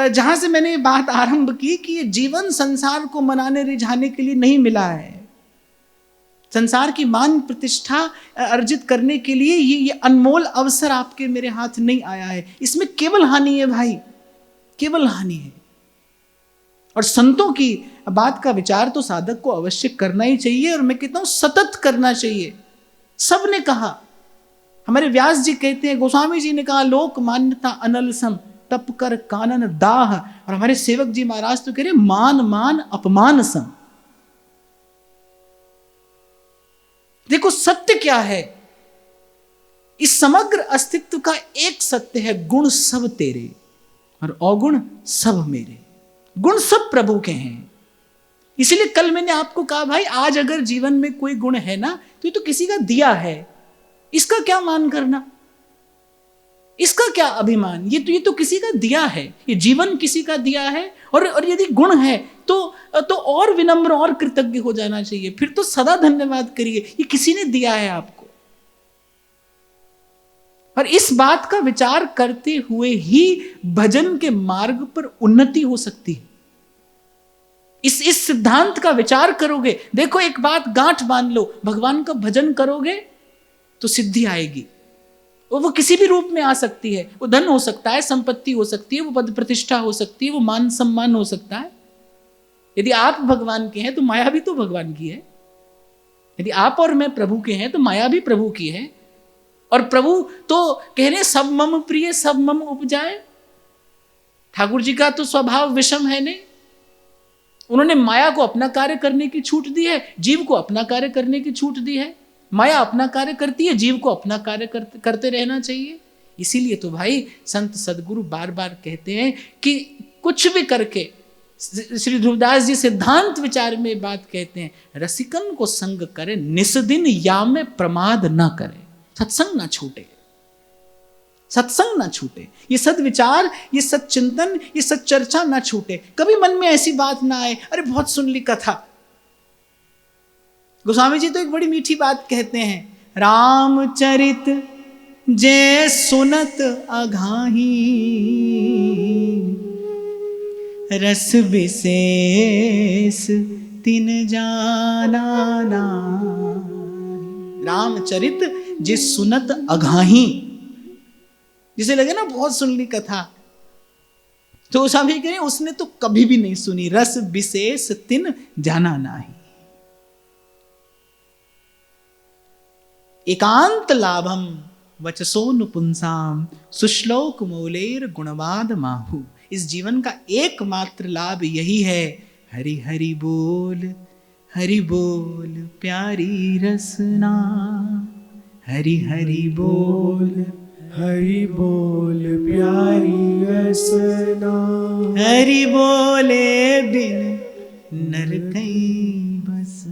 जहां से मैंने ये बात आरंभ की कि ये जीवन संसार को मनाने रिझाने के लिए नहीं मिला है, संसार की मान प्रतिष्ठा अर्जित करने के लिए ये अनमोल अवसर आपके मेरे हाथ नहीं आया है। इसमें केवल हानि है भाई, केवल हानि है। और संतों की बात का विचार तो साधक को अवश्य करना ही चाहिए, और मैं कहता हूं सतत करना चाहिए। सबने कहा, हमारे व्यास जी कहते हैं, गोस्वामी जी ने कहा, लोक मान्यता अनल सम तप कर कानन दाह, और हमारे सेवक जी महाराज तो कह रहे मान मान अपमान सम। देखो सत्य क्या है, इस समग्र अस्तित्व का एक सत्य है, गुण सब तेरे और अवगुण सब मेरे। गुण सब प्रभु के हैं। इसलिए कल मैंने आपको कहा भाई, आज अगर जीवन में कोई गुण है ना, तो ये तो किसी का दिया है, इसका क्या मान करना, इसका क्या अभिमान, ये तो किसी का दिया है, ये जीवन किसी का दिया है। और यदि गुण है तो और विनम्र और कृतज्ञ हो जाना चाहिए, फिर तो सदा धन्यवाद करिए, ये किसी ने दिया है आपको। और इस बात का विचार करते हुए ही भजन के मार्ग पर उन्नति हो सकती है। इस सिद्धांत का विचार करोगे, देखो एक बात गांठ बांध लो, भगवान का भजन करोगे तो सिद्धि आएगी। वो किसी भी रूप में आ सकती है, वो धन हो सकता है, संपत्ति हो सकती है, वो पद प्रतिष्ठा हो सकती है, वो मान सम्मान हो सकता है। यदि आप भगवान के हैं तो माया भी तो भगवान की है, यदि आप और मैं प्रभु के हैं तो माया भी प्रभु की है। और प्रभु तो कह रहे सब मम प्रिय सब मम उपजाए। ठाकुर जी का तो स्वभाव विषम है नहीं, उन्होंने माया को अपना कार्य करने की छूट दी है, जीव को अपना कार्य करने की छूट दी है। माया अपना कार्य करती है, जीव को अपना कार्य करते रहना चाहिए। इसीलिए तो भाई संत सदगुरु बार बार कहते हैं कि कुछ भी करके, श्री ध्रुवदास जी सिद्धांत विचार में बात कहते हैं, रसिकन को संग करे निस्दिन या में प्रमाद ना करे। सत्संग ना छूटे, सत्संग ना छूटे, ये सदविचार, ये सच्चिंतन, ये सच्चर्चा ना छूटे। कभी मन में ऐसी बात ना आए, अरे बहुत सुन ली कथा। गोस्वामी जी तो एक बड़ी मीठी बात कहते हैं, रामचरित जय सुनत अघाही रस विशेष तिन जाना नाहि। रामचरित जे सुनत अघाही, जिसे लगे ना बहुत सुन ली कथा, तो गोस्वामी कह रहे उसने तो कभी भी नहीं सुनी। रस विशेष तिन जाना नाही, एकांत लाभम वचसो नुपुंसाम सुश्लोक मौलेर गुणवाद माहू। इस जीवन का एकमात्र लाभ यही है, हरि हरि बोल प्यारी रसना, हरि हरि बोल प्यारी रसना, हरि बोले बिन नर कहीं बस।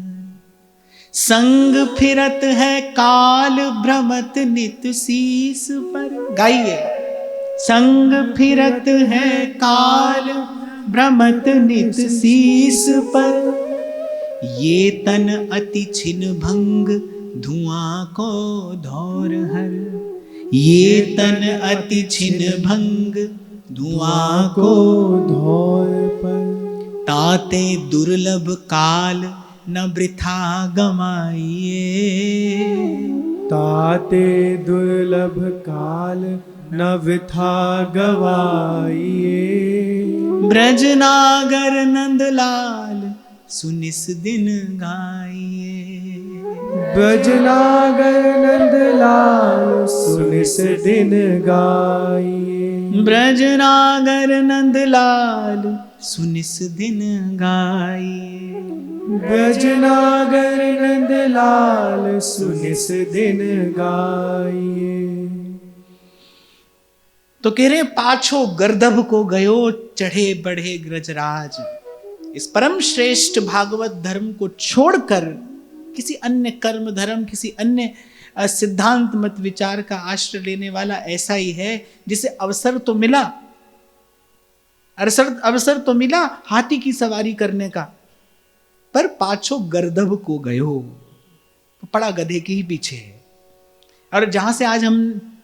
संग फिरत है काल भ्रमत नित शीस पर। गाइए, संग फिरत है काल भ्रमत नित शीस पर, ये तन अति छिन भंग धुआं को धौर हर। ये तन अति छिन भंग धुआं को धौर पर, ताते दुर्लभ काल न वृथा गमाइए। ताते दुर्लभ काल न वृथा गवाइए। ब्रजनागर नंदलाल सुनिस दिन गाइए। ब्रजनागर नंदलाल सुनिस दिन गाइए। ब्रजनागर नंदलाल सुनिस दिन गाइए। ब्रजनागर नंदलाल सुनिस दिन गाइए। तो कह रहे पाछो गर्दभ को गयो चढ़े बढ़े ग्रजराज। इस परम श्रेष्ठ भागवत धर्म को छोड़कर किसी अन्य कर्म धर्म, किसी अन्य सिद्धांत मत विचार का आश्रय लेने वाला ऐसा ही है जिसे अवसर तो मिला, अवसर तो मिला हाथी की सवारी करने का, पर पाछो गर्दभ को गयो, तो पड़ा गधे के ही पीछे है। और जहां से आज हम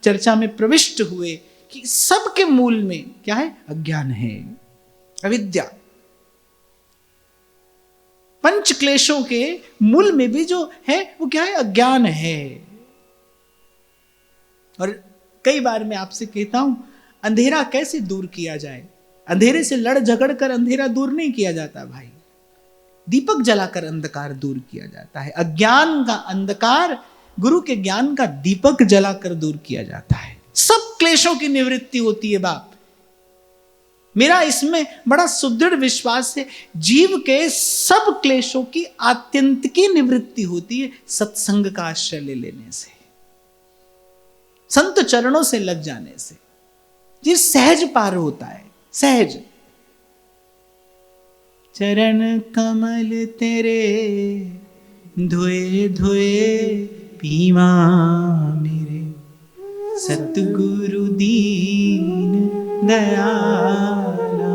चर्चा में प्रविष्ट हुए कि सबके मूल में क्या है? अज्ञान है, अविद्या। पंच क्लेशों के मूल में भी जो है वो क्या है? अज्ञान है। और कई बार मैं आपसे कहता हूं, अंधेरा कैसे दूर किया जाए? अंधेरे से लड़ झगड़ कर अंधेरा दूर नहीं किया जाता भाई, दीपक जलाकर अंधकार दूर किया जाता है। अज्ञान का अंधकार गुरु के ज्ञान का दीपक जलाकर दूर किया जाता है। सब क्लेशों की निवृत्ति होती है बाप। मेरा इसमें बड़ा सुदृढ़ विश्वास है, जीव के सब क्लेशों की आत्यंतिकी निवृत्ति होती है सत्संग का आश्रय ले लेने से, संत चरणों से लग जाने से। ये सहज पार होता है, सहज। चरण कमल तेरे धोए धोए पीवा मेरे, सतगुरु दीन दयाला।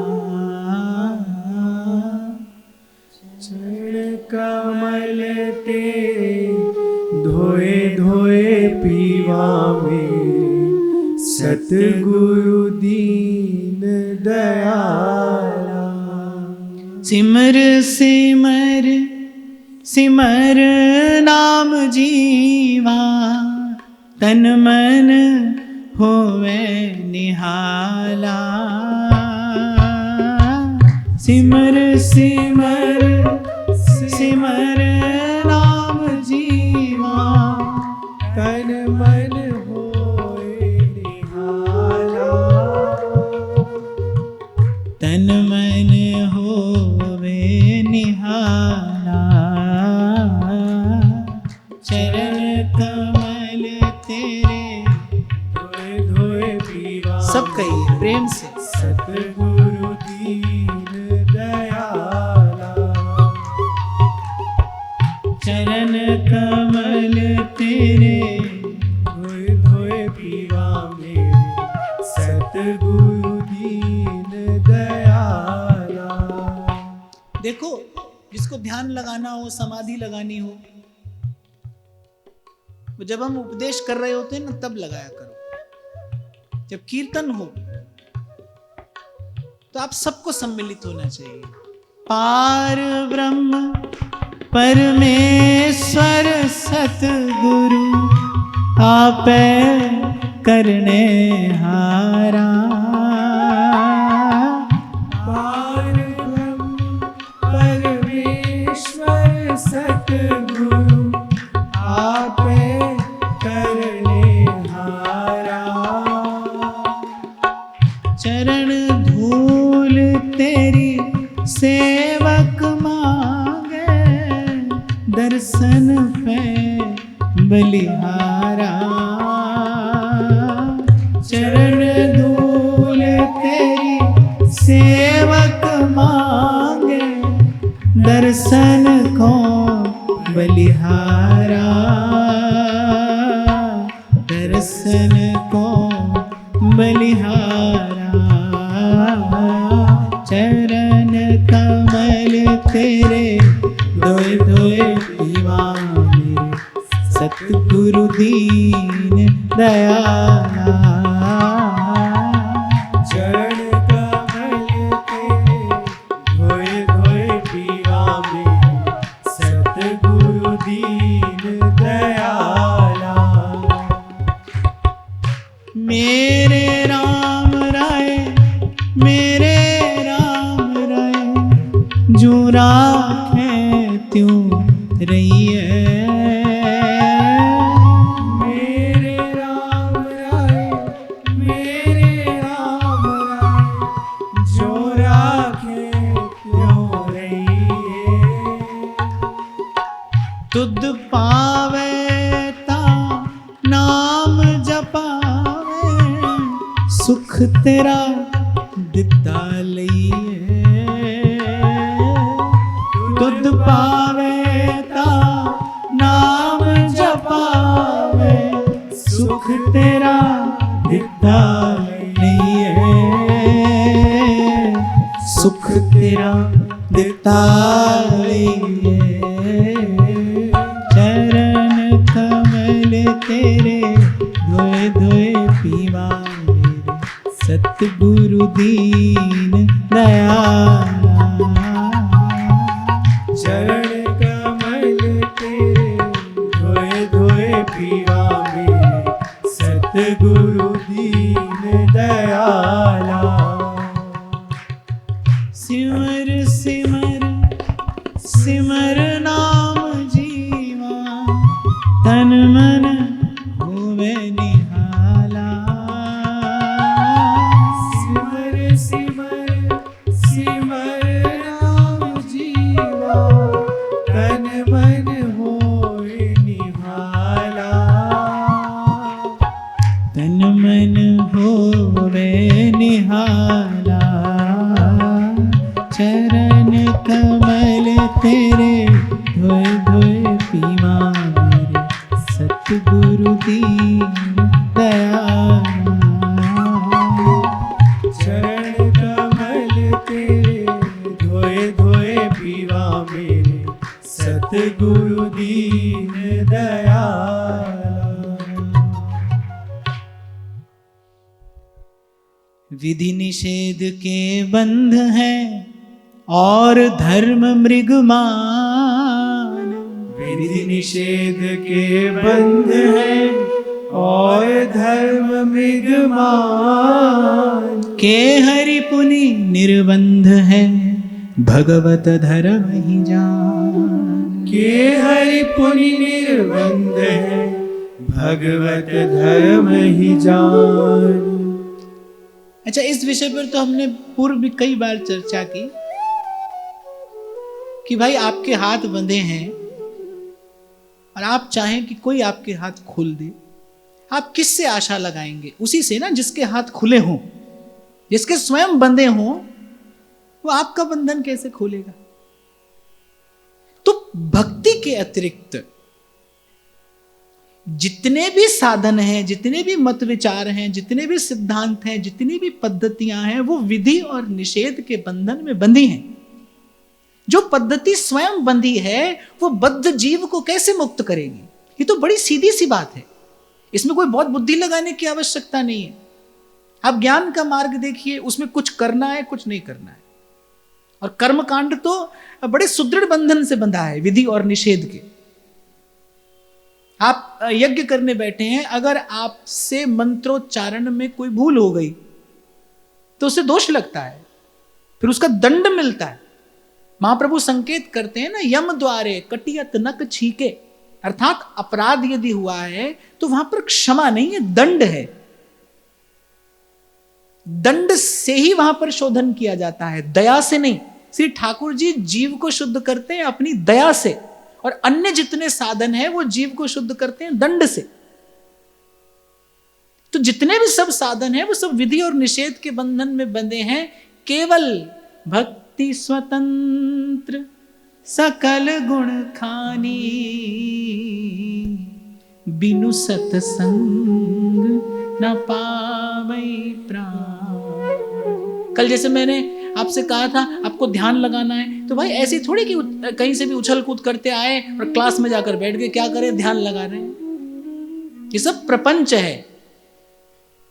चरण कमल तेरे धोए धोए पीवा मेरे, सतगुरु दीन दयाला। सिमर सिमर सिमर नाम जीवा, तन मन होवे निहाला। सिमर सिमर सिमर नाम जीवा, तन मन होए निहाला। तन मन होवे निहाला। चरण कमल तेरे धोए धोए पीवा, सब कहिए प्रेम से, सतगुरु दीन दयाला। चरण कमल तेरे धोए धोए पीवा मेरे, सतगुरु दीन दयाला। देखो, जिसको ध्यान लगाना हो, समाधि लगानी हो, जब हम उपदेश कर रहे होते हैं ना तब लगाया करो। जब कीर्तन हो तो आप सबको सम्मिलित होना चाहिए। पार ब्रह्म परमेश्वर सतगुरु, आपे करने हारा। पार ब्रह्म परमेश्वर सतगुरु, आपे करने हारा। चरण धूल तेरी सेवक मांगे, दर्शन पे बलिहारा। चरण धूल तेरी सेवक मांगे, दर्शन को बलिहारा। दर्शन को बलिहारा। चरण कमल तेरे धोए धोए पीवा मेरे, सतगुरु दीन दयाला। चरण कमल तेरे धोए धोए पीवा मेरे, सतगुरु दीन दयाला। मेरे राम राय, मेरे राम राय, जो राखे त्यों रहिए। मेरे राम राय, मेरे राम राय, जो राखे त्यों रहिए। तुद पावे ता नाम जपावे, सुख तेरा दिता लइए। तुद पावे ता नाम जपावे, सुख तेरा दिता लइए। सुख तेरा दिता लइए। चरण कमल तेरे धोए धोए पीवा मेरे, दीन दयाला। चरण कमल तेरे धोए धोए पीवा मेरे सतगुरु दीन दयाला। सिमर सिमर सिमर नाम जीवा तन मन होवे निहाला। सिमर सिमर सिमर नाम जीवा तन मन होए निहाला। तन मन होवे निहाला। चरण कमल तेरे धोए धोए पीवा मेरे सतगुरु दीन दयाला। चरण कमल तेरे धोए धोए पीवा मेरे सतगुरु दीन दयाला। विधि निषेध के बंध हैं और धर्म मृगमान। विधि निषेध के बंध हैं और धर्म मृगमान। के हरि पुनि निर्बंध है भगवत धर्म ही जान। के हरि पुनि निर्बंध है भगवत धर्म ही जान। अच्छा, इस विषय पर तो हमने पूर्व भी कई बार चर्चा की कि भाई आपके हाथ बंधे हैं और आप चाहें कि कोई आपके हाथ खोल दे, आप किससे आशा लगाएंगे? उसी से ना जिसके हाथ खुले हों, जिसके स्वयं बंधे हों, वो आपका बंधन कैसे खोलेगा? तो भक्ति के अतिरिक्त जितने भी साधन हैं, जितने भी मत विचार हैं, जितने भी सिद्धांत हैं, जितनी भी पद्धतियां हैं, वो विधि और निषेध के बंधन में बंधी हैं। जो पद्धति स्वयं बंधी है वो बद्ध जीव को कैसे मुक्त करेगी? ये तो बड़ी सीधी सी बात है, इसमें कोई बहुत बुद्धि लगाने की आवश्यकता नहीं है। आप ज्ञान का मार्ग देखिए, उसमें कुछ करना है, कुछ नहीं करना है। और कर्म कांड तो बड़े सुदृढ़ बंधन से बंधा है, विधि और निषेध के। आप यज्ञ करने बैठे हैं, अगर आपसे मंत्रोच्चारण में कोई भूल हो गई तो उसे दोष लगता है, फिर उसका दंड मिलता है। महाप्रभु संकेत करते हैं ना, यम द्वारे कटियत नक छीके, अर्थात अपराध यदि हुआ है तो वहां पर क्षमा नहीं है, दंड है। दंड से ही वहां पर शोधन किया जाता है, दया से नहीं। श्री ठाकुर जी जीव को शुद्ध करते हैं अपनी दया से, और अन्य जितने साधन हैं वो जीव को शुद्ध करते हैं दंड से। तो जितने भी सब साधन हैं वो सब विधि और निषेध के बंधन में बंधे हैं। केवल भक्ति स्वतंत्र सकल गुण खानी, बिनु सतसंग न पावै प्राण। कल जैसे मैंने आपसे कहा था आपको ध्यान लगाना है, तो भाई ऐसी थोड़ी कि कहीं से भी उछल कूद करते आए और क्लास में जाकर बैठ गए, क्या करें, ध्यान लगा रहे हैं। ये सब प्रपंच है,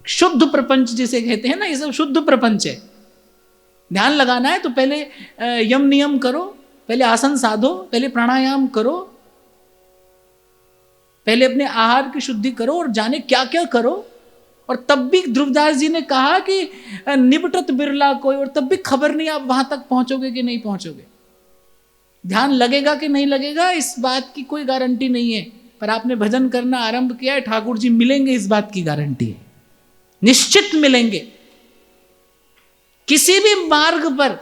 शुद्ध प्रपंच जिसे कहते हैं ना, ये सब शुद्ध प्रपंच है। ध्यान लगाना है तो पहले यम नियम करो, पहले आसन साधो, पहले प्राणायाम करो, पहले अपने आहार की शुद्धि करो और जाने क्या क्या करो। और तब भी ध्रुवदास जी ने कहा कि निबटत बिरला कोई, और तब भी खबर नहीं आप वहां तक पहुंचोगे कि नहीं पहुंचोगे। ध्यान लगेगा कि नहीं लगेगा इस बात की कोई गारंटी नहीं है, पर आपने भजन करना आरंभ किया है, ठाकुर जी मिलेंगे इस बात की गारंटी है, निश्चित मिलेंगे। किसी भी मार्ग पर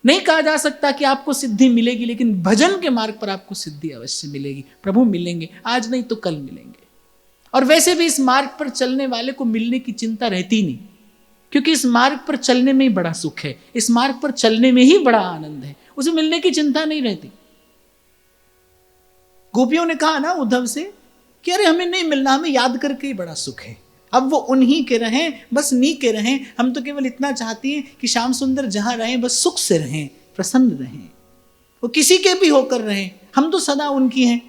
नहीं कहा जा सकता कि आपको सिद्धि मिलेगी, लेकिन भजन के मार्ग पर आपको सिद्धि अवश्य मिलेगी। प्रभु मिलेंगे, आज नहीं तो कल मिलेंगे। और वैसे भी इस मार्ग पर चलने वाले को मिलने की चिंता रहती नहीं, क्योंकि इस मार्ग पर चलने में ही बड़ा सुख है, इस मार्ग पर चलने में ही बड़ा आनंद है, उसे मिलने की चिंता नहीं रहती। गोपियों ने कहा ना उद्धव से कि अरे हमें नहीं मिलना, हमें याद करके ही बड़ा सुख है। अब वो उन्हीं के रहें, बस नी के रहें, हम तो केवल इतना चाहती हैं कि श्याम सुंदर जहां रहें बस सुख से रहें, प्रसन्न रहें, वो किसी के भी होकर रहें, हम तो सदा उनकी हैं,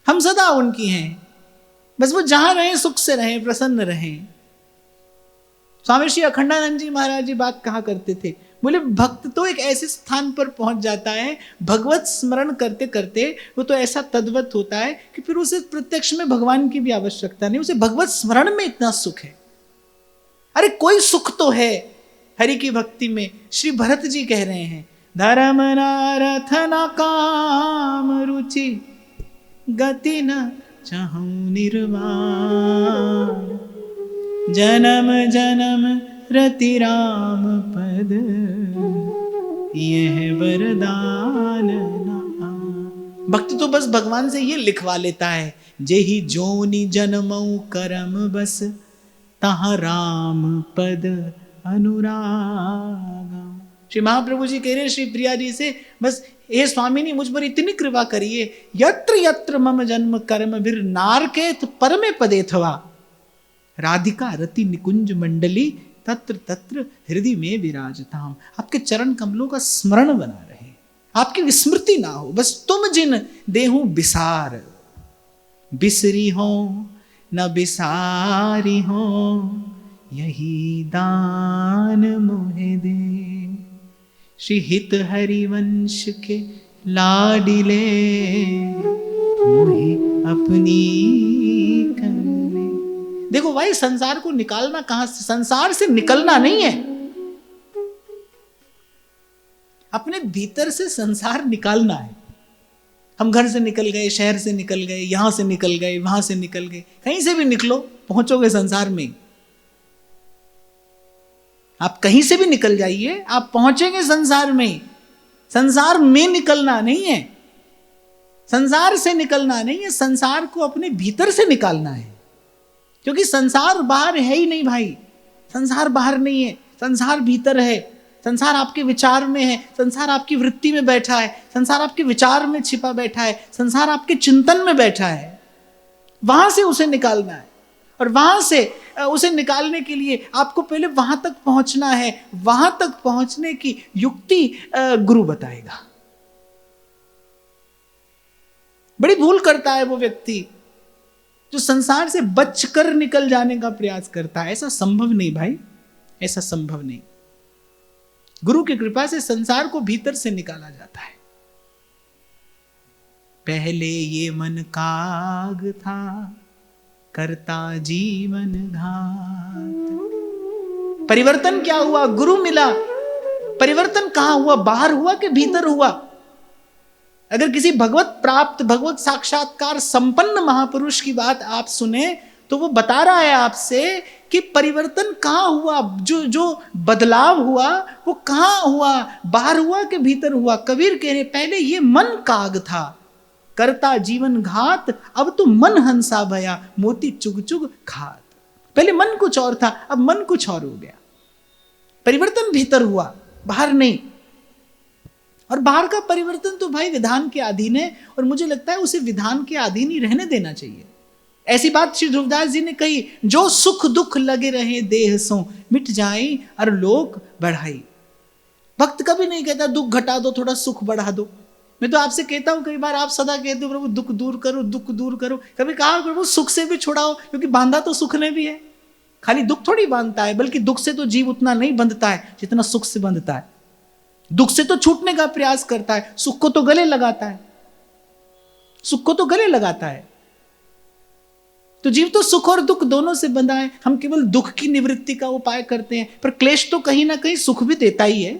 हम सदा उनकी हैं, बस वो जहां रहें सुख से रहें, प्रसन्न रहें। स्वामी श्री अखंडानंद जी महाराज जी बात कहा करते थे, बोले भक्त तो एक ऐसे स्थान पर पहुंच जाता है भगवत स्मरण करते करते, वो तो ऐसा तद्वत होता है कि फिर उसे प्रत्यक्ष में भगवान की भी आवश्यकता नहीं, उसे भगवत स्मरण में इतना सुख है। अरे कोई सुख तो है हरि की भक्ति में। श्री भरत जी कह रहे हैं, धर्म नारथ न काम रुचि गति न चाहूं निर्वाण, जन्म जन्म रति राम पद यह वरदान ना। भक्त तो बस भगवान से ये लिखवा लेता है, जेहि जोनि जन्मऊ करम बस तहाँ राम पद अनुरागा। श्री महाप्रभु जी कह रहे हैं श्री प्रिया जी से, बस हे स्वामिनी मुझ पर इतनी कृपा करिए, यत्र यत्र मम जन्म कर्म बिर नारकेत परमे पदेथवा, राधिका रति निकुंज मंडली तत्र तत्र हृदय में विराजताम। आपके चरण कमलों का स्मरण बना रहे, आपकी विस्मृति ना हो, बस तुम जिन देहु बिसार, बिसरी हो न बिसारी हो, यही दान मोहे दे। श्री हित हरिवंश के लाडिले, मोहे अपनी कर ले। देखो भाई, संसार को निकालना कहां से? संसार से निकलना नहीं है, अपने भीतर से संसार निकालना है। हम घर से निकल गए, शहर से निकल गए, यहां से निकल गए, वहां से निकल गए, कहीं से भी निकलो पहुंचोगे संसार में। आप कहीं से भी निकल जाइए, आप पहुंचेंगे संसार में। संसार में निकलना नहीं है, संसार से निकलना नहीं है, संसार को अपने भीतर से निकालना है। क्योंकि संसार बाहर है ही नहीं भाई, संसार बाहर नहीं है, संसार भीतर है। संसार आपके विचार में है, संसार आपकी वृत्ति में बैठा है, संसार आपके विचार में छिपा बैठा है, संसार आपके चिंतन में बैठा है। वहां से उसे निकालना है, और वहां से उसे निकालने के लिए आपको पहले वहां तक पहुंचना है। वहां तक पहुंचने की युक्ति गुरु बताएगा। बड़ी भूल करता है वो व्यक्ति जो संसार से बचकर निकल जाने का प्रयास करता है। ऐसा संभव नहीं भाई, ऐसा संभव नहीं। गुरु की कृपा से संसार को भीतर से निकाला जाता है। पहले ये मन काग था, करता जीवन घात। परिवर्तन क्या हुआ? गुरु मिला। परिवर्तन कहां हुआ? बाहर हुआ कि भीतर हुआ? अगर किसी भगवत प्राप्त, भगवत साक्षात्कार संपन्न महापुरुष की बात आप सुने तो वो बता रहा है आपसे कि परिवर्तन कहां हुआ, जो बदलाव हुआ वो कहां हुआ, बाहर हुआ कि भीतर हुआ। कबीर कह रहे पहले ये मन काग था, करता जीवन घात, अब तो मन हंसा भया, मोती चुग चुग खात। पहले मन कुछ और था, अब मन कुछ और हो गया। परिवर्तन भीतर हुआ, बाहर नहीं। और बाहर का परिवर्तन तो भाई विधान के अधीन है, और मुझे लगता है उसे विधान के अधीन ही रहने देना चाहिए। ऐसी बात श्री ध्रुवदास जी ने कही, जो सुख दुख लगे रहे देह सो, मिट जाए और लोक बढ़ाई। भक्त कभी नहीं कहता दुख घटा दो, थोड़ा सुख बढ़ा दो। मैं तो आपसे कहता हूं, कई बार आप सदा कहते हो प्रभु दुख दूर करो, दुख दूर करो। कभी कहा प्रभु सुख से भी छुड़ाओ, क्योंकि बांधा तो सुख ने भी है। खाली दुख थोड़ी बांधता है, बल्कि दुख से तो जीव उतना नहीं बंधता है जितना सुख से बंधता है। दुख से तो छूटने का प्रयास करता है, सुख को तो गले लगाता है, सुख को तो गले लगाता है। तो जीव तो सुख और दुख दोनों से बंधा है। हम केवल दुख की निवृत्ति का उपाय करते हैं, पर क्लेश तो कहीं ना कहीं सुख भी देता ही है।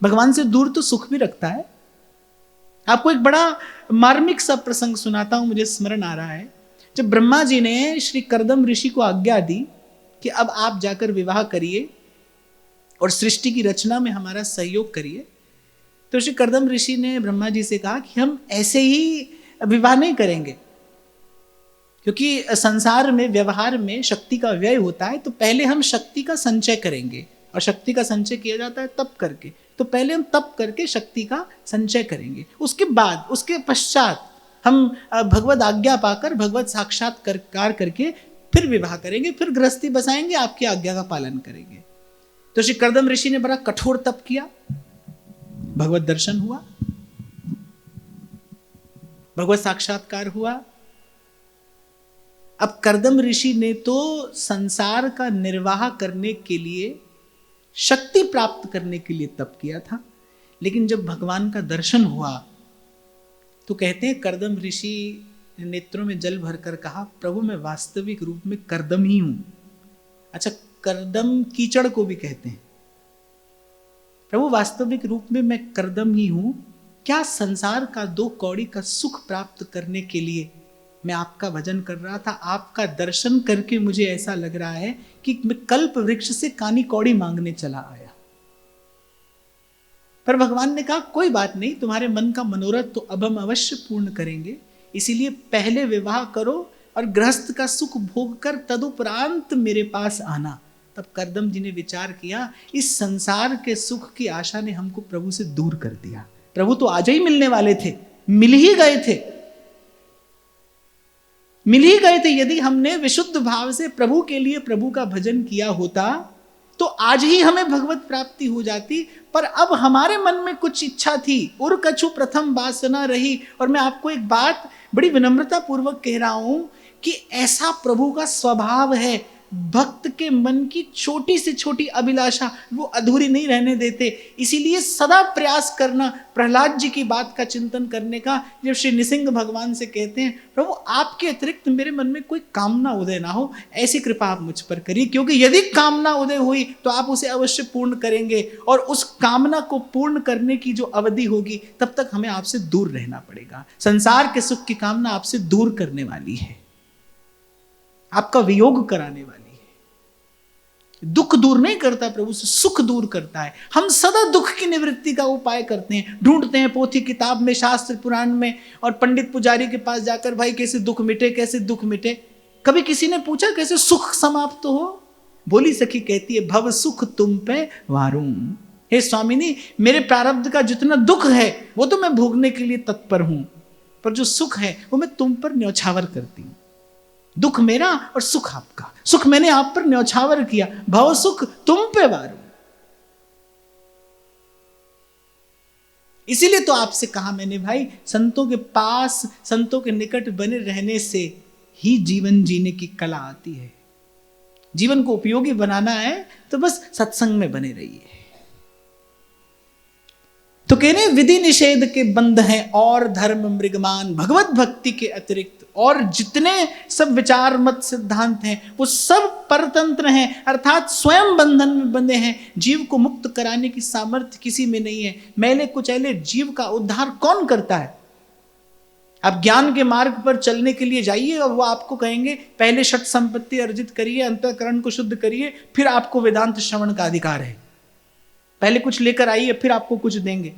भगवान से दूर तो सुख भी रखता है। आपको एक बड़ा मार्मिक सा प्रसंग सुनाता हूं, मुझे स्मरण आ रहा है। जब ब्रह्मा जी ने श्री कर्दम ऋषि को आज्ञा दी कि अब आप जाकर विवाह करिए और सृष्टि की रचना में हमारा सहयोग करिए, तो श्री कर्दम ऋषि ने ब्रह्मा जी से कहा कि हम ऐसे ही विवाह नहीं करेंगे, क्योंकि संसार में व्यवहार में शक्ति का व्यय होता है। तो पहले हम शक्ति का संचय करेंगे, और शक्ति का संचय किया जाता है तप करके। तो पहले हम तप करके शक्ति का संचय करेंगे, उसके बाद उसके पश्चात हम भगवत आज्ञा पाकर भगवत साक्षात्कार करके फिर विवाह करेंगे, फिर गृहस्थी बसाएंगे, आपकी आज्ञा का पालन करेंगे। तो श्री कर्दम ऋषि ने बड़ा कठोर तप किया, भगवत दर्शन हुआ, भगवत साक्षात्कार हुआ, अब कर्दम ऋषि ने तो संसार का निर्वाह करने के लिए, शक्ति प्राप्त करने के लिए तप किया था, लेकिन जब भगवान का दर्शन हुआ तो कहते हैं कर्दम ऋषि ने नेत्रों में जल भरकर कहा, प्रभु मैं वास्तविक रूप में कर्दम ही हूं। अच्छा, कर्दम कीचड़ को भी कहते हैं। प्रभु वास्तविक रूप में मैं कर्दम ही हूं। क्या संसार का 2 कौड़ी का सुख प्राप्त करने के लिए मैं आपका भजन कर रहा था? आपका दर्शन करके मुझे ऐसा लग रहा है कि मैं कल्प वृक्ष से कानी कौड़ी मांगने चला आया। पर भगवान ने कहा कोई बात नहीं, तुम्हारे मन का मनोरथ तो अब हम अवश्य पूर्ण करेंगे, इसीलिए पहले विवाह करो और गृहस्थ का सुख भोग कर तदुपरांत मेरे पास आना। तब कर्दम जी ने विचार किया, इस संसार के सुख की आशा ने हमको प्रभु से दूर कर दिया। प्रभु तो आज ही मिलने वाले थे, मिल ही गए थे। यदि हमने विशुद्ध भाव से प्रभु के लिए प्रभु का भजन किया होता तो आज ही हमें भगवत प्राप्ति हो जाती। पर अब हमारे मन में कुछ इच्छा थी, उर कछु प्रथम वासना रही। और मैं आपको एक बात बड़ी विनम्रता पूर्वक कह रहा हूं कि ऐसा प्रभु का स्वभाव है, भक्त के मन की छोटी से छोटी अभिलाषा वो अधूरी नहीं रहने देते। इसीलिए सदा प्रयास करना, प्रहलाद जी की बात का चिंतन करने का। जब श्री नृसिंह भगवान से कहते हैं, प्रभु आपके अतिरिक्त मेरे मन में कोई कामना उदय ना हो, ऐसी कृपा आप मुझ पर करिए, क्योंकि यदि कामना उदय हुई तो आप उसे अवश्य पूर्ण करेंगे, और उस कामना को पूर्ण करने की जो अवधि होगी तब तक हमें आपसे दूर रहना पड़ेगा। संसार के सुख की कामना आपसे दूर करने वाली है, आपका वियोग कराने वाली है। दुख दूर नहीं करता प्रभु से, सुख दूर करता है। हम सदा दुख की निवृत्ति का उपाय करते हैं, ढूंढते हैं पोथी किताब में, शास्त्र पुराण में, और पंडित पुजारी के पास जाकर भाई कैसे दुख मिटे, कैसे दुख मिटे। कभी किसी ने पूछा कैसे सुख समाप्त हो? बोली सखी कहती है, भव सुख तुम पे वारूं। हे स्वामिनी, मेरे प्रारब्ध का जितना दुख है वो तो मैं भोगने के लिए तत्पर हूं, पर जो सुख है वो मैं तुम पर न्यौछावर करती हूं। दुख मेरा और सुख आपका, सुख मैंने आप पर न्यौछावर किया, भव सुख तुम पे वारू। इसीलिए तो आपसे कहा मैंने भाई, संतों के पास, संतों के निकट बने रहने से ही जीवन जीने की कला आती है। जीवन को उपयोगी बनाना है तो बस सत्संग में बने रहिए। तो कहने विधि निषेध के बंध हैं और धर्म मृगमान, भगवत भक्ति के अतिरिक्त और जितने सब विचार मत सिद्धांत हैं वो सब परतंत्र हैं, अर्थात स्वयं बंधन में बंधे हैं। जीव को मुक्त कराने की सामर्थ्य किसी में नहीं है। मैले कुचैले जीव का उद्धार कौन करता है? आप ज्ञान के मार्ग पर चलने के लिए जाइए और वो आपको कहेंगे पहले षट संपत्ति अर्जित करिए, अंतःकरण को शुद्ध करिए, फिर आपको वेदांत श्रवण का अधिकार है। पहले कुछ लेकर आइए फिर आपको कुछ देंगे।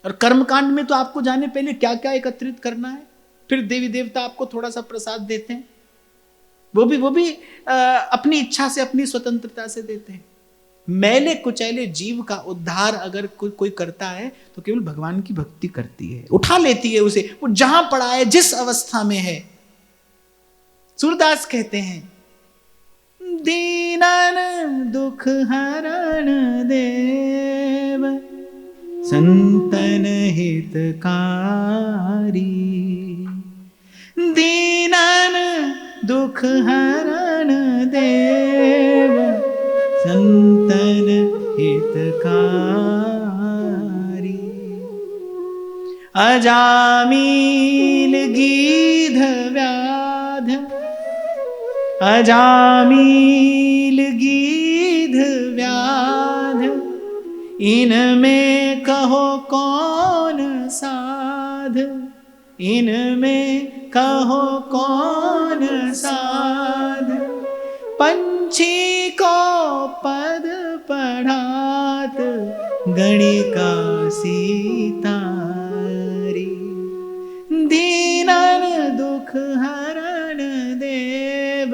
और कर्मकांड में तो आपको जाने पहले क्या क्या एकत्रित करना है, फिर देवी देवता आपको थोड़ा सा प्रसाद देते हैं, वो भी अपनी इच्छा से, अपनी स्वतंत्रता से देते हैं। मैले कुचैले जीव का उद्धार अगर कोई करता है तो केवल भगवान की भक्ति करती है, उठा लेती है उसे, वो जहां पड़ा है, जिस अवस्था में है। सूरदास कहते हैं, दीनन दुख हरण देव संतन हितकारी, दीनन दुख हरण देव संतन हितकारी। अजामिल गीध व्याध, अजामिल गीध व्याध, इनमें कहो कौन साध, इनमें कहो कौन साध। पंछी को पद पढ़ात गणिका सीतारी, दीनन दुख हरण देव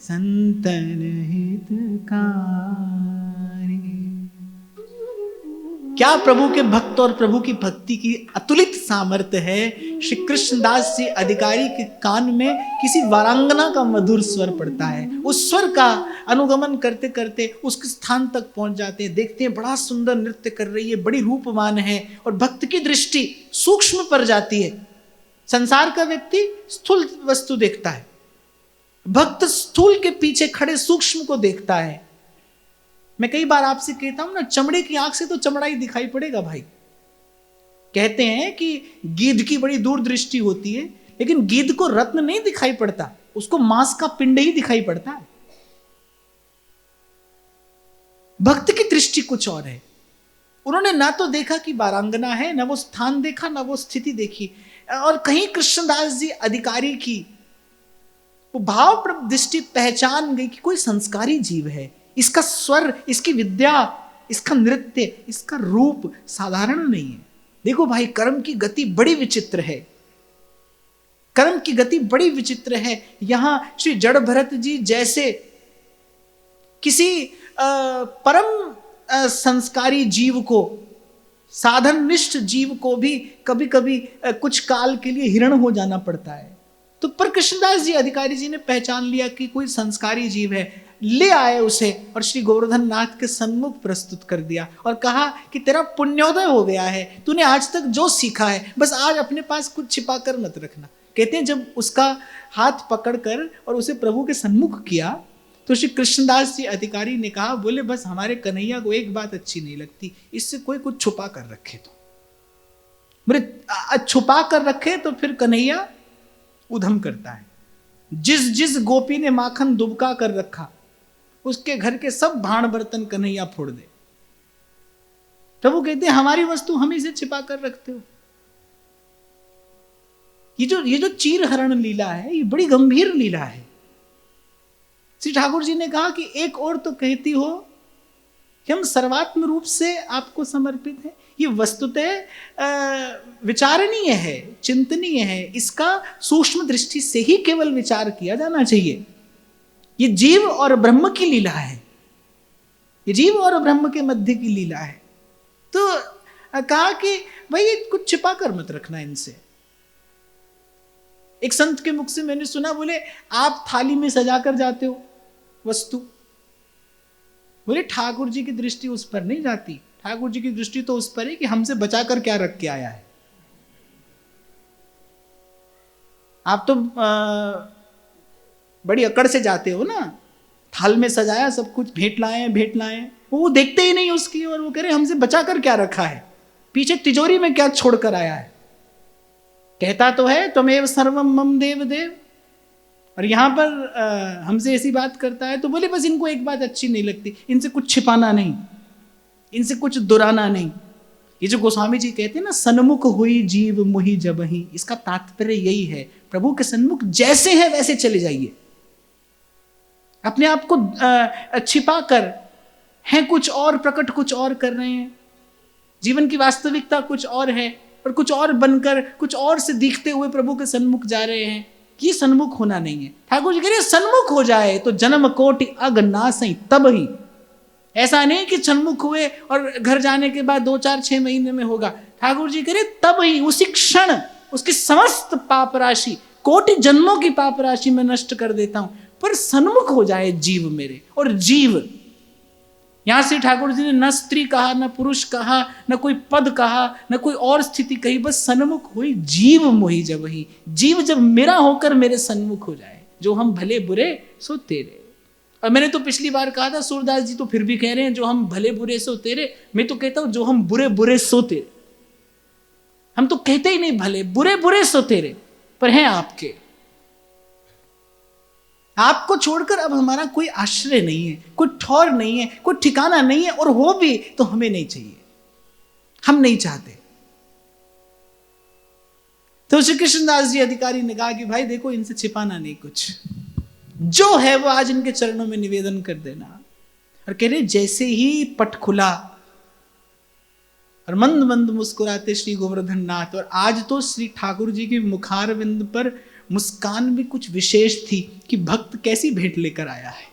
संतन हितकारी। क्या प्रभु के भक्त और प्रभु की भक्ति की अतुलित सामर्थ्य है। श्री कृष्णदास जी अधिकारी के कान में किसी वारांगना का मधुर स्वर पड़ता है, उस स्वर का अनुगमन करते करते उस स्थान तक पहुंच जाते हैं। देखते हैं बड़ा सुंदर नृत्य कर रही है, बड़ी रूपवान है, और भक्त की दृष्टि सूक्ष्म पर जाती है। संसार का व्यक्ति स्थूल वस्तु देखता है, भक्त स्थूल के पीछे खड़े सूक्ष्म को देखता है। मैं कई बार आपसे कहता हूं ना, चमड़े की आंख से तो चमड़ा ही दिखाई पड़ेगा भाई। कहते हैं कि गीध की बड़ी दूरदृष्टि होती है, लेकिन गीध को रत्न नहीं दिखाई पड़ता, उसको मांस का पिंड ही दिखाई पड़ता है। भक्त की दृष्टि कुछ और है। उन्होंने ना तो देखा कि वारांगना है, ना वो स्थान देखा, ना वो स्थिति देखी। और कहीं कृष्णदास जी अधिकारी की वो भाव दृष्टि पहचान गई कि कोई संस्कारी जीव है, इसका स्वर, इसकी विद्या, इसका नृत्य, इसका रूप साधारण नहीं है। देखो भाई, कर्म की गति बड़ी विचित्र है, कर्म की गति बड़ी विचित्र है। यहां श्री जड़ भरत जी जैसे किसी परम संस्कारी जीव को, साधन निष्ठ जीव को भी कभी कभी कुछ काल के लिए हिरण हो जाना पड़ता है। तो पर कृष्णदास जी अधिकारी जी ने पहचान लिया कि कोई संस्कारी जीव है, ले आए उसे और श्री गोवर्धन नाथ के सन्मुख प्रस्तुत कर दिया और कहा कि तेरा पुण्योदय हो गया है, तूने आज तक जो सीखा है बस आज अपने पास कुछ छिपा कर मत रखना। कहते हैं जब उसका हाथ पकड़कर और उसे प्रभु के सन्मुख किया तो श्री कृष्णदास जी अधिकारी ने कहा, बोले बस हमारे कन्हैया को एक बात अच्छी नहीं लगती, इससे कोई कुछ छुपा कर रखे तो। बोले छुपा कर रखे तो फिर कन्हैया उधम करता है। जिस जिस गोपी ने माखन दुबका कर रखा उसके घर के सब भांड बर्तन कन्हैया फोड़ दे। प्रभु कहते हैं हमारी वस्तु हम इसे छिपा कर रखते हो। ये जो चीर हरण लीला है, ये बड़ी गंभीर लीला है। श्री ठाकुर जी ने कहा कि एक और तो कहती हो कि हम सर्वात्म रूप से आपको समर्पित हैं, ये वस्तुतः विचारणीय है, चिंतनीय है, इसका सूक्ष्म दृष्टि से ही केवल विचार किया जाना चाहिए। ये जीव और ब्रह्म की लीला है, ये जीव और ब्रह्म के मध्य की लीला है। तो कहा कि भाई कुछ छिपा कर मत रखना इनसे। एक संत के मुख से मैंने सुना, बोले आप थाली में सजा कर जाते हो वस्तु, बोले ठाकुर जी की दृष्टि उस पर नहीं जाती, ठाकुर जी की दृष्टि तो उस पर है कि हमसे बचाकर क्या रख के आया है। आप तो बड़ी अकड़ से जाते हो ना, थाल में सजाया सब कुछ, भेंट लाए, वो देखते ही नहीं उसकी, और वो कह रहे हमसे बचाकर क्या रखा है, पीछे तिजोरी में क्या छोड़कर आया है। कहता तो है त्वमेव सर्वम मम देव देव, और यहां पर हमसे ऐसी बात करता है। तो बोले बस इनको एक बात अच्छी नहीं लगती, इनसे कुछ छिपाना नहीं, इनसे कुछ दुराना नहीं। ये जो गोस्वामी जी कहते हैं ना, सन्मुख हुई जीव मुहि जबहि, इसका तात्पर्य यही है, प्रभु के सन्मुख जैसे है वैसे चले जाइए। अपने आप को छिपा कर हैं कुछ और, प्रकट कुछ और कर रहे हैं, जीवन की वास्तविकता कुछ और है, और कुछ और बनकर कुछ और से दिखते हुए प्रभु के सन्मुख जा रहे हैं। ये सन्मुख होना नहीं है। ठाकुर जी कह रहे सन्मुख हो जाए तो जन्म कोटि अग नासई तब ही। ऐसा नहीं कि सन्मुख हुए और घर जाने के बाद 2-4-6 महीने में होगा। ठाकुर जी कह रहे तब ही, उसी क्षण उसकी समस्त पाप राशि, कोटि जन्मों की पाप राशि में नष्ट कर देता हूं, पर सन्मुख हो जाए जीव मेरे। और जीव यहां से ठाकुर जी ने न स्त्री कहा, न पुरुष कहा, न कोई पद कहा, न कोई और स्थिति कही, बस सन्मुख हुई जीव मोहि जबहि। जीव जब मेरा होकर मेरे सन्मुख हो जाए, जो हम भले बुरे सो तेरे। और मैंने तो पिछली बार कहा था, सूरदास जी तो फिर भी कह रहे हैं जो हम भले बुरे सो तेरे, मैं तो कहता हूं जो हम बुरे बुरे सो तेरे। हम तो कहते ही नहीं भले, बुरे बुरे सो तेरे, पर हैं आपके। आपको छोड़कर अब हमारा कोई आश्रय नहीं है, कोई ठौर नहीं है, कोई ठिकाना नहीं है, और हो भी तो हमें नहीं चाहिए, हम नहीं चाहते। तो श्री कृष्णदास जी अधिकारी ने कहा कि भाई देखो इनसे छिपाना नहीं, कुछ जो है वो आज इनके चरणों में निवेदन कर देना। और कह रहे जैसे ही पट खुला और मंद मंद मुस्कुराते श्री गोवर्धन नाथ, और आज तो श्री ठाकुर जी के मुखारविंद पर मुस्कान भी कुछ विशेष थी कि भक्त कैसी भेंट लेकर आया है।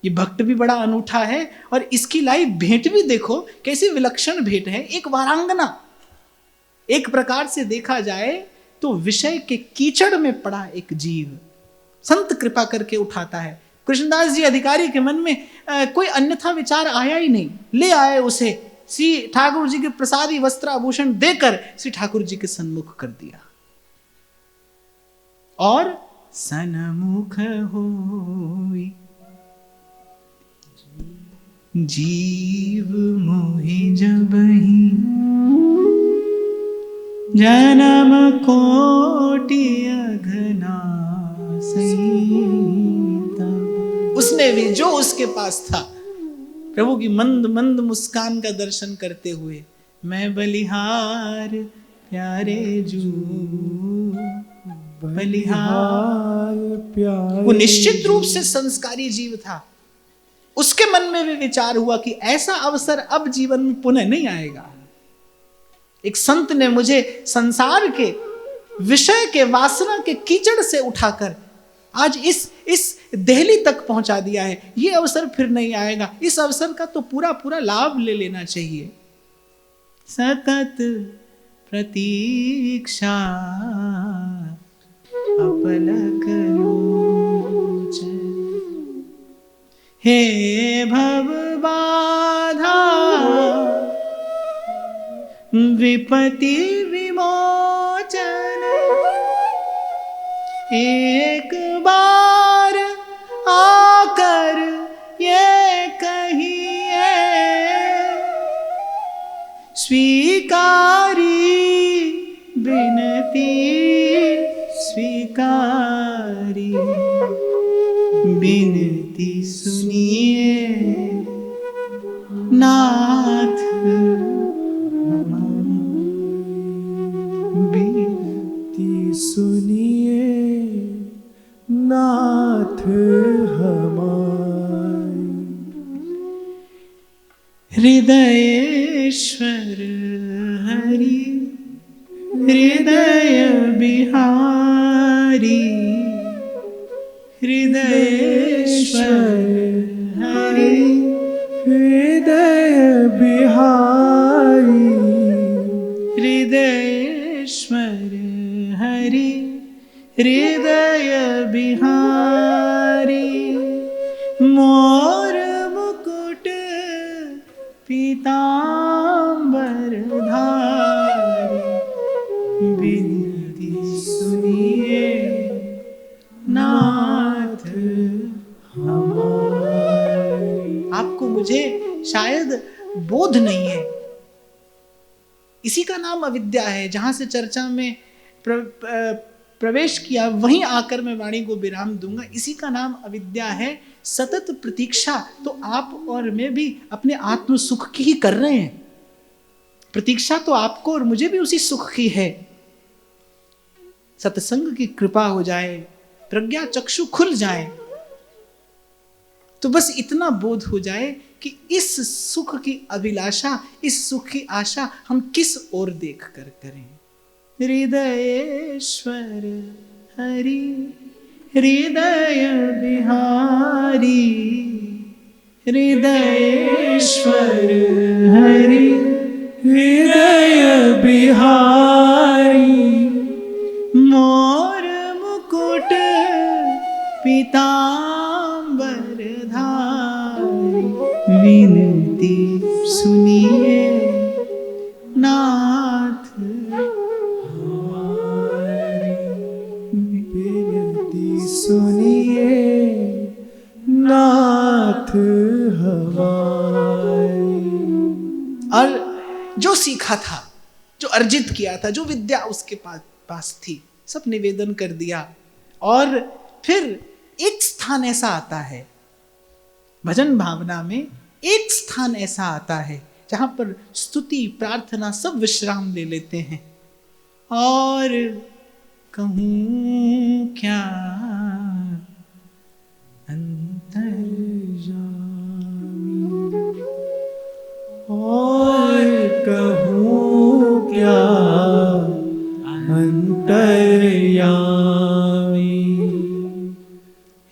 ये भक्त भी बड़ा अनूठा है, और इसकी लाई भेंट भी देखो कैसी विलक्षण भेंट है। एक वारांगना, एक प्रकार से देखा जाए तो विषय के कीचड़ में पड़ा एक जीव संत कृपा करके उठाता है। कृष्णदास जी अधिकारी के मन में कोई अन्यथा विचार आया ही नहीं, ले आए उसे, श्री ठाकुर जी के प्रसादी वस्त्र आभूषण देकर श्री ठाकुर जी के सन्मुख कर दिया। और सनमुख होई। जीव मोहि जबहि जन्म कोटि अघनासई। उसने भी जो उसके पास था प्रभु की मंद मंद मुस्कान का दर्शन करते हुए, मैं बलिहार प्यारे जू बलिहार प्यारे। वो निश्चित रूप से संस्कारी जीव था। उसके मन में भी विचार हुआ कि ऐसा अवसर अब जीवन में पुनः नहीं आएगा। एक संत ने मुझे संसार के विषय के वासना के कीचड़ से उठाकर आज इस देहली तक पहुंचा दिया है। ये अवसर फिर नहीं आएगा। इस अवसर का तो पूरा पूरा लाभ ले लेना चाहिए। सकत प्रतीक्षा अपलक लोचन, हे भव बाधा विपति विमोचन। एक बार आकर ये कहिए स्वीकारी विनती स्वीकारी विनती सुनिए नाथ विनती सुनिए नाथ हमारे। हृदयेश्वर हरि हृदय बिहारी, हृदयेश्वर हरि हृदय बिहारी, हृदयेश्वर हरि हृदय बिहारी। मोर मुकुट पीतांबर धारी, विनती सुनिए नाथ हमारे। आपको मुझे शायद बोध नहीं है। इसी का नाम अविद्या है। जहां से चर्चा में प्रवेश किया वहीं आकर मैं वाणी को विराम दूंगा। इसी का नाम अविद्या है। सतत प्रतीक्षा तो आप और मैं भी अपने आत्म सुख की ही कर रहे हैं। प्रतीक्षा तो आपको और मुझे भी उसी सुख की है। सत्संग की कृपा हो जाए, प्रज्ञा चक्षु खुल जाए, तो बस इतना बोध हो जाए कि इस सुख की अभिलाषा, इस सुख की आशा हम किस ओर देख कर करें। हृदयेश्वर हरि हृदय बिहारी, हृदयेश्वर हरि हृदय बिहारी। मोर मुकुट पीतांबर धारी, विनती सुनिए नाथ हमारी, विनती सुनिए नाथ हमारी। और जो सीखा था, जो अर्जित किया था, जो विद्या उसके पास थी, सब निवेदन कर दिया। और फिर एक स्थान ऐसा आता है भजन भावना में, एक स्थान ऐसा आता है जहां पर स्तुति प्रार्थना सब विश्राम ले लेते हैं। और कहूं क्या अंतर्यामी, और कहूं क्या अंतर्यामी।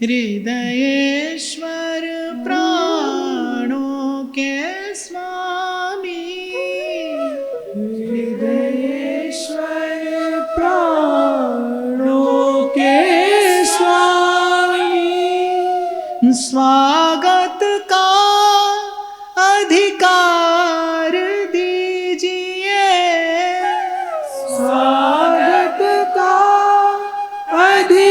हृदयेश्वर प्राणों के स्वामी, हृदयेश्वर प्राणों के स्वामी। स्वागत का अधिकार दीजिए, स्वागत का अधिकार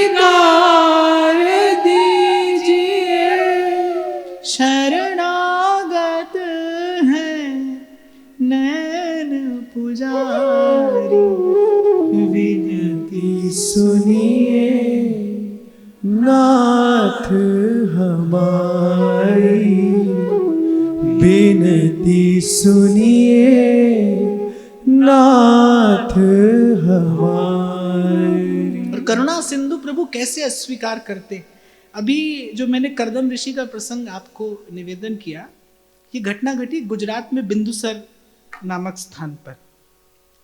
शरणागत हैं नैन पुजारी। विनती सुनिए नाथ हमारी, विनती सुनिए नाथ हमारी। और करुणा सिंधु प्रभु कैसे अस्वीकार करते। अभी जो मैंने करदम ऋषि का प्रसंग आपको निवेदन किया, ये घटना घटी गुजरात में बिंदुसर नामक स्थान पर।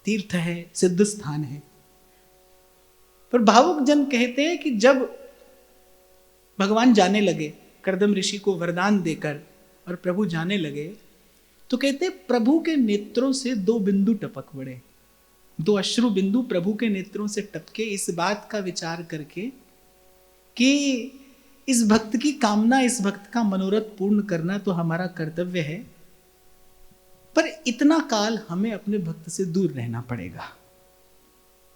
तीर्थ है, सिद्ध स्थान है। पर भावुक जन कहते हैं कि जब भगवान जाने लगे करदम ऋषि को वरदान देकर और प्रभु जाने लगे, तो कहते प्रभु के नेत्रों से 2 बिंदु टपक पड़े, 2 अश्रु बिंदु प्रभु के नेत्रों से टपके, इस बात का विचार करके कि इस भक्त की कामना, इस भक्त का मनोरथ पूर्ण करना तो हमारा कर्तव्य है, पर इतना काल हमें अपने भक्त से दूर रहना पड़ेगा।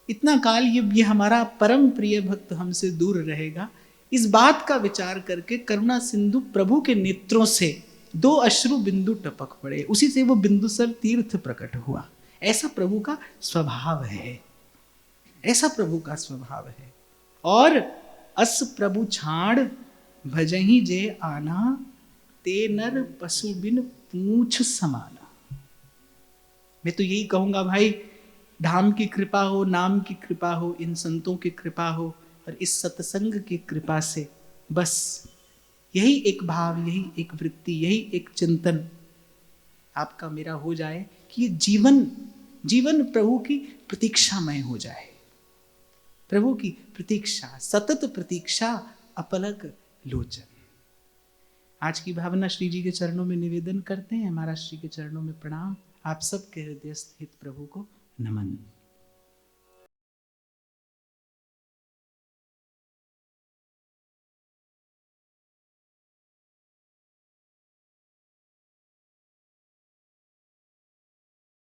इतना काल ये हमारा परम प्रिय भक्त हमसे दूर रहेगा। इस बात का विचार करके करुणा सिंधु प्रभु के नेत्रों से 2 अश्रु बिंदु टपक पड़े। उसी से वो बिंदुसर तीर्थ प्रकट हुआ। ऐसा प्रभु का स्वभाव है, ऐसा प्रभु का स्वभाव है। और अस प्रभु छाड़ भजही जे आना, ते नर पशु बिन पूछ समाना। मैं तो यही कहूंगा भाई, धाम की कृपा हो, नाम की कृपा हो, इन संतों की कृपा हो और इस सत्संग की कृपा से बस यही एक भाव, यही एक वृत्ति, यही एक चिंतन आपका मेरा हो जाए कि ये जीवन प्रभु की प्रतीक्षामय हो जाए। प्रभु की प्रतीक्षा, सतत प्रतीक्षा, अपलक लोचन। आज की भावना श्री जी के चरणों में निवेदन करते हैं। हमारा श्री के चरणों में प्रणाम। आप सबके हृदय स्थित प्रभु को नमन।